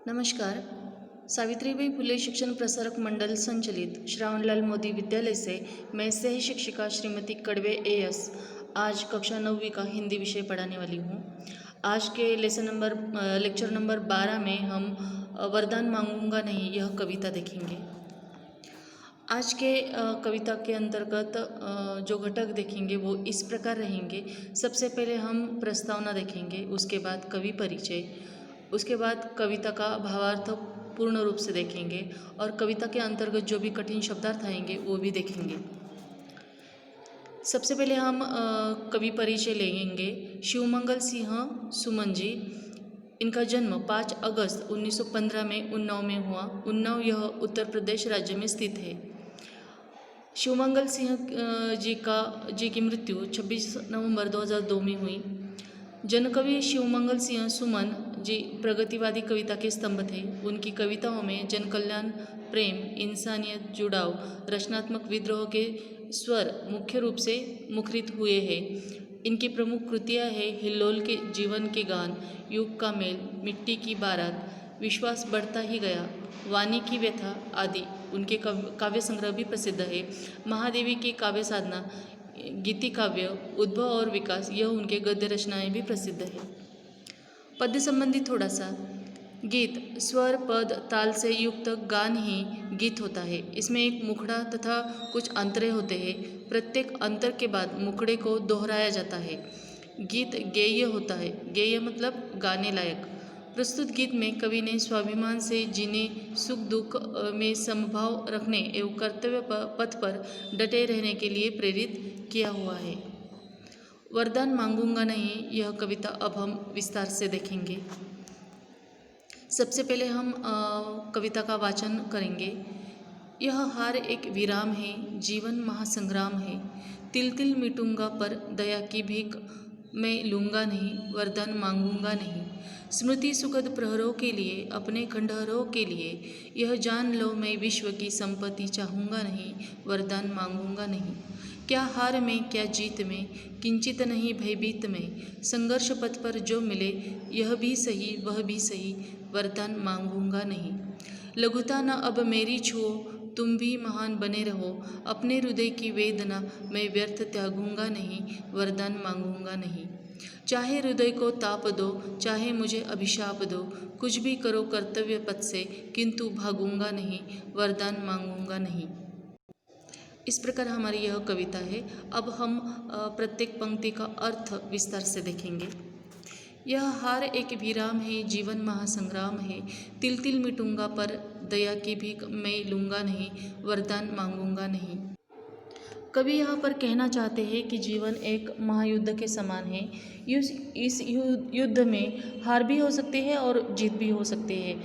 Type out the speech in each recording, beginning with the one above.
नमस्कार। सावित्रीबाई फुले शिक्षण प्रसारक मंडल संचालित श्रावणलाल मोदी विद्यालय से मैं सह शिक्षिका श्रीमती कड़वे एएस आज कक्षा 9वीं का हिंदी विषय पढ़ाने वाली हूँ। आज के लेक्चर नंबर 12 में हम वरदान मांगूंगा नहीं यह कविता देखेंगे। आज के कविता के अंतर्गत जो घटक देखेंगे वो इस प्रकार रहेंगे। सबसे पहले हम प्रस्तावना देखेंगे, उसके बाद कवि परिचय, उसके बाद कविता का भावार्थ पूर्ण रूप से देखेंगे और कविता के अंतर्गत जो भी कठिन शब्दार्थ आएंगे वो भी देखेंगे। सबसे पहले हम कवि परिचय लेंगे। शिवमंगल सिंह सुमन जी, इनका जन्म 5 अगस्त 1915 में उन्नाव में हुआ। उन्नाव यह उत्तर प्रदेश राज्य में स्थित है। शिवमंगल सिंह जी की मृत्यु 26 नवंबर 2002 में हुई। जनकवि शिवमंगल सिंह सुमन जी प्रगतिवादी कविता के स्तंभ थे। उनकी कविताओं में जनकल्याण, प्रेम, इंसानियत, जुड़ाव, रचनात्मक विद्रोह के स्वर मुख्य रूप से मुखरित हुए हैं। इनकी प्रमुख कृतियाँ हैं हिल्लोल के जीवन के गान, युग का मेल, मिट्टी की बारात, विश्वास बढ़ता ही गया, वाणी की व्यथा आदि। उनके काव्य संग्रह भी प्रसिद्ध है। महादेवी की काव्य साधना, गीति काव्य, उद्भव और विकास, यह उनके गद्य रचनाएं भी प्रसिद्ध है। पद्य संबंधी थोड़ा सा। गीत स्वर, पद, ताल से युक्त गान ही गीत होता है। इसमें एक मुखड़ा तथा कुछ अंतरे होते हैं। प्रत्येक अंतर के बाद मुखड़े को दोहराया जाता है। गीत गेय होता है। गेय मतलब गाने लायक। प्रस्तुत गीत में कवि ने स्वाभिमान से जीने, सुख दुख में समभाव रखने एवं कर्तव्य पथ पर डटे रहने के लिए प्रेरित किया हुआ है। वरदान मांगूंगा नहीं यह कविता अब हम विस्तार से देखेंगे। सबसे पहले हम कविता का वाचन करेंगे। यह हार एक विराम है, जीवन महासंग्राम है। तिल तिल मिटूंगा पर दया की भीख मैं लूँगा नहीं, वरदान मांगूंगा नहीं। स्मृति सुखद प्रहरों के लिए, अपने खंडहरों के लिए, यह जान लो मैं विश्व की संपत्ति चाहूँगा नहीं, वरदान मांगूंगा नहीं। क्या हार में क्या जीत में, किंचित नहीं भयभीत में, संघर्ष पथ पर जो मिले यह भी सही वह भी सही, वरदान मांगूंगा नहीं। लघुता न अब मेरी छुओ, तुम भी महान बने रहो, अपने हृदय की वेदना मैं व्यर्थ त्यागूंगा नहीं, वरदान मांगूंगा नहीं। चाहे हृदय को ताप दो, चाहे मुझे अभिशाप दो, कुछ भी करो कर्तव्य पथ से, किंतु भागूंगा नहीं, वरदान मांगूंगा नहीं। इस प्रकार हमारी यह कविता है। अब हम प्रत्येक पंक्ति का अर्थ विस्तार से देखेंगे। यह हार एक विराम है, जीवन महासंग्राम है। तिल तिल मिटूंगा पर दया की भीख मैं लूँगा नहीं, वरदान मांगूंगा नहीं। कवि यहाँ पर कहना चाहते हैं कि जीवन एक महायुद्ध के समान है। इस युद्ध में हार भी हो सकती है और जीत भी हो सकती है।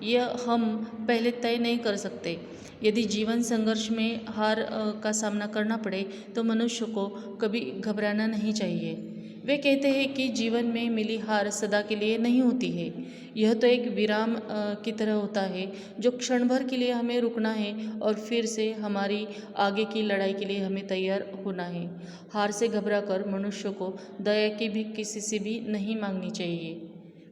यह हम पहले तय नहीं कर सकते। यदि जीवन संघर्ष में हार का सामना करना पड़े तो मनुष्य को कभी घबराना नहीं चाहिए। वे कहते हैं कि जीवन में मिली हार सदा के लिए नहीं होती है। यह तो एक विराम की तरह होता है जो क्षण भर के लिए हमें रुकना है और फिर से हमारी आगे की लड़ाई के लिए हमें तैयार होना है। हार से घबराकर मनुष्य को दया की भी किसी से भी नहीं मांगनी चाहिए।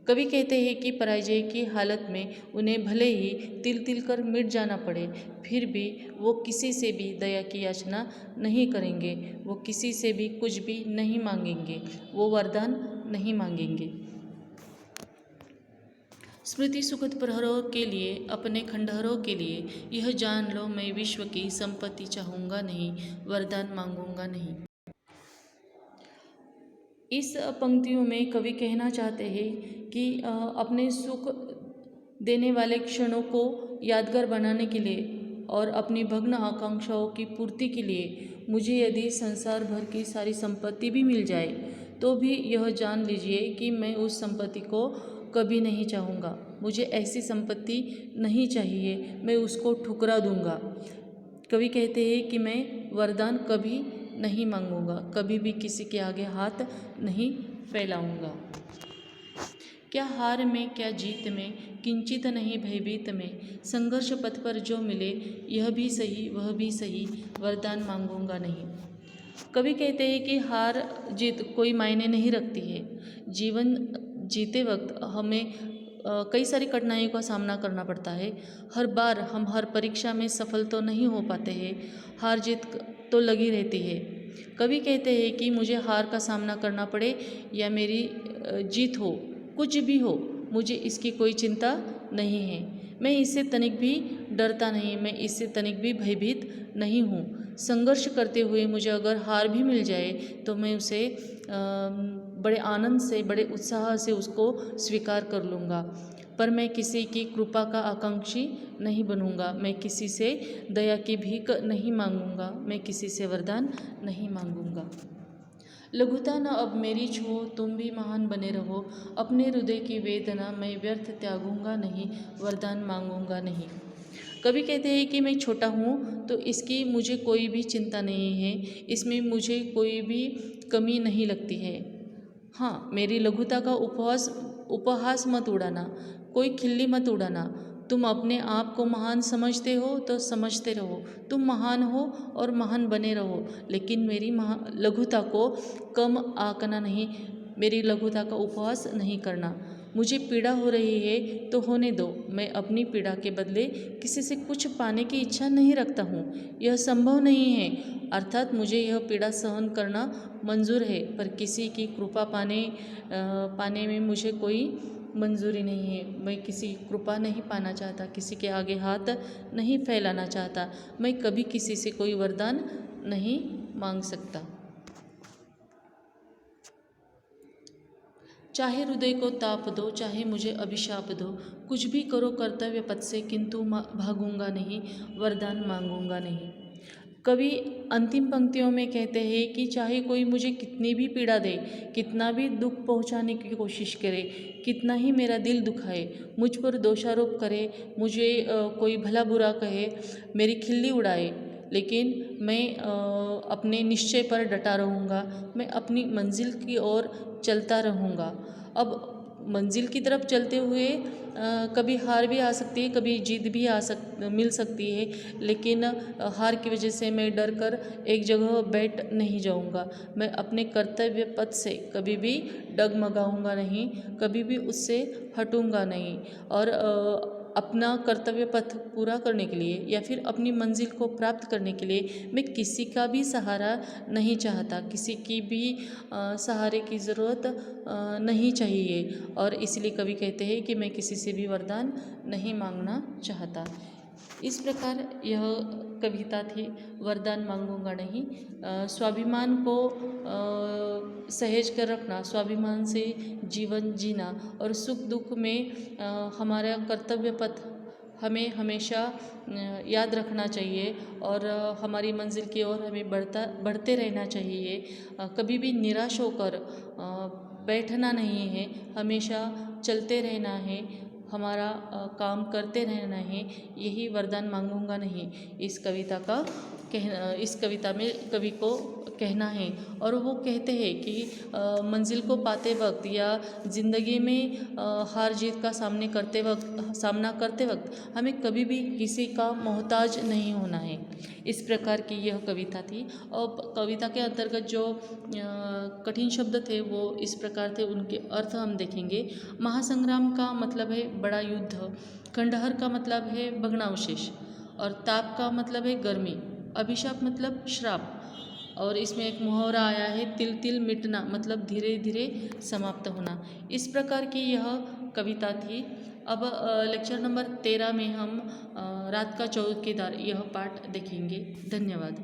कवि कहते हैं कि पराजय की हालत में उन्हें भले ही तिल तिल कर मिट जाना पड़े, फिर भी वो किसी से भी दया की याचना नहीं करेंगे। वो किसी से भी कुछ भी नहीं मांगेंगे, वो वरदान नहीं मांगेंगे। स्मृति सुखद प्रहरों के लिए, अपने खंडहरों के लिए, यह जान लो मैं विश्व की संपत्ति चाहूँगा नहीं, वरदान मांगूंगा नहीं। इस पंक्तियों में कवि कहना चाहते हैं कि अपने सुख देने वाले क्षणों को यादगार बनाने के लिए और अपनी भग्न आकांक्षाओं की पूर्ति के लिए मुझे यदि संसार भर की सारी संपत्ति भी मिल जाए तो भी यह जान लीजिए कि मैं उस संपत्ति को कभी नहीं चाहूँगा। मुझे ऐसी संपत्ति नहीं चाहिए, मैं उसको ठुकरा दूँगा। कवि कहते हैं कि मैं वरदान कभी नहीं मांगूंगा, कभी भी किसी के आगे हाथ नहीं फैलाऊंगा। क्या हार में क्या जीत में, किंचित नहीं भयभीत में, संघर्ष पथ पर जो मिले यह भी सही वह भी सही, वरदान मांगूंगा नहीं। कवि कहते हैं कि हार जीत कोई मायने नहीं रखती है। जीवन जीते वक्त हमें कई सारी कठिनाइयों का सामना करना पड़ता है। हर बार हम हर परीक्षा में सफल तो नहीं हो पाते हैं, हार जीत तो लगी रहती है। कभी कहते हैं कि मुझे हार का सामना करना पड़े या मेरी जीत हो, कुछ भी हो, मुझे इसकी कोई चिंता नहीं है। मैं इससे तनिक भी डरता नहीं, मैं इससे तनिक भी भयभीत नहीं हूँ। संघर्ष करते हुए मुझे अगर हार भी मिल जाए तो मैं उसे बड़े आनंद से, बड़े उत्साह से उसको स्वीकार कर लूँगा। पर मैं किसी की कृपा का आकांक्षी नहीं बनूँगा, मैं किसी से दया की भीख नहीं मांगूँगा, मैं किसी से वरदान नहीं मांगूँगा। लघुता न अब मेरी छो, तुम भी महान बने रहो, अपने हृदय की वेदना मैं व्यर्थ त्यागूंगा नहीं, वरदान मांगूंगा नहीं। कभी कहते हैं कि मैं छोटा हूँ तो इसकी मुझे कोई भी चिंता नहीं है, इसमें मुझे कोई भी कमी नहीं लगती है। हाँ, मेरी लघुता का उपहास मत उड़ाना, कोई खिल्ली मत उड़ाना। तुम अपने आप को महान समझते हो तो समझते रहो, तुम महान हो और महान बने रहो, लेकिन मेरी लघुता को कम आंकना नहीं, मेरी लघुता का उपहास नहीं करना। मुझे पीड़ा हो रही है तो होने दो, मैं अपनी पीड़ा के बदले किसी से कुछ पाने की इच्छा नहीं रखता हूँ, यह संभव नहीं है। अर्थात मुझे यह पीड़ा सहन करना मंजूर है, पर किसी की कृपा पाने में मुझे कोई मंजूरी नहीं है। मैं किसी कृपा नहीं पाना चाहता, किसी के आगे हाथ नहीं फैलाना चाहता, मैं कभी किसी से कोई वरदान नहीं मांग सकता। चाहे हृदय को ताप दो, चाहे मुझे अभिशाप दो, कुछ भी करो कर्तव्य पथ से, किंतु भागूंगा नहीं, वरदान मांगूंगा नहीं। कवि अंतिम पंक्तियों में कहते हैं कि चाहे कोई मुझे कितनी भी पीड़ा दे, कितना भी दुख पहुंचाने की कोशिश करे, कितना ही मेरा दिल दुखाए, मुझ पर दोषारोप करे, मुझे कोई भला बुरा कहे, मेरी खिल्ली उड़ाए, लेकिन मैं अपने निश्चय पर डटा रहूँगा, मैं अपनी मंजिल की ओर चलता रहूँगा। अब मंजिल की तरफ चलते हुए कभी हार भी आ सकती है, कभी जीत भी मिल सकती है, लेकिन हार की वजह से मैं डर कर एक जगह बैठ नहीं जाऊंगा। मैं अपने कर्तव्य पथ से कभी भी डगमगाऊंगा नहीं, कभी भी उससे हटूंगा नहीं, और अपना कर्तव्य पथ पूरा करने के लिए या फिर अपनी मंजिल को प्राप्त करने के लिए मैं किसी का भी सहारा नहीं चाहता, किसी की भी सहारे की ज़रूरत नहीं चाहिए। और इसलिए कवि कहते हैं कि मैं किसी से भी वरदान नहीं मांगना चाहता। इस प्रकार यह कविता थी, वरदान मांगूंगा नहीं। स्वाभिमान को सहेज कर रखना, स्वाभिमान से जीवन जीना और सुख दुख में हमारा कर्तव्य पथ हमें हमेशा याद रखना चाहिए, और हमारी मंजिल की ओर हमें बढ़ते रहना चाहिए। कभी भी निराश होकर बैठना नहीं है, हमेशा चलते रहना है, हमारा काम करते रहना है, यही वरदान मांगूंगा नहीं इस कविता में कवि को कहना है। और वो कहते हैं कि मंजिल को पाते वक्त या ज़िंदगी में हार जीत का सामना करते वक्त हमें कभी भी किसी का मोहताज नहीं होना है। इस प्रकार की यह कविता थी। और कविता के अंतर्गत जो कठिन शब्द थे वो इस प्रकार थे, उनके अर्थ हम देखेंगे। महासंग्राम का मतलब है बड़ा युद्ध, खंडहर का मतलब है भग्नावशेष, और ताप का मतलब है गर्मी, अभिशाप मतलब श्राप, और इसमें एक मुहावरा आया है तिल तिल मिटना, मतलब धीरे धीरे समाप्त होना। इस प्रकार की यह कविता थी। अब लेक्चर नंबर 13 में हम रात का चौकीदार यह पाठ देखेंगे। धन्यवाद।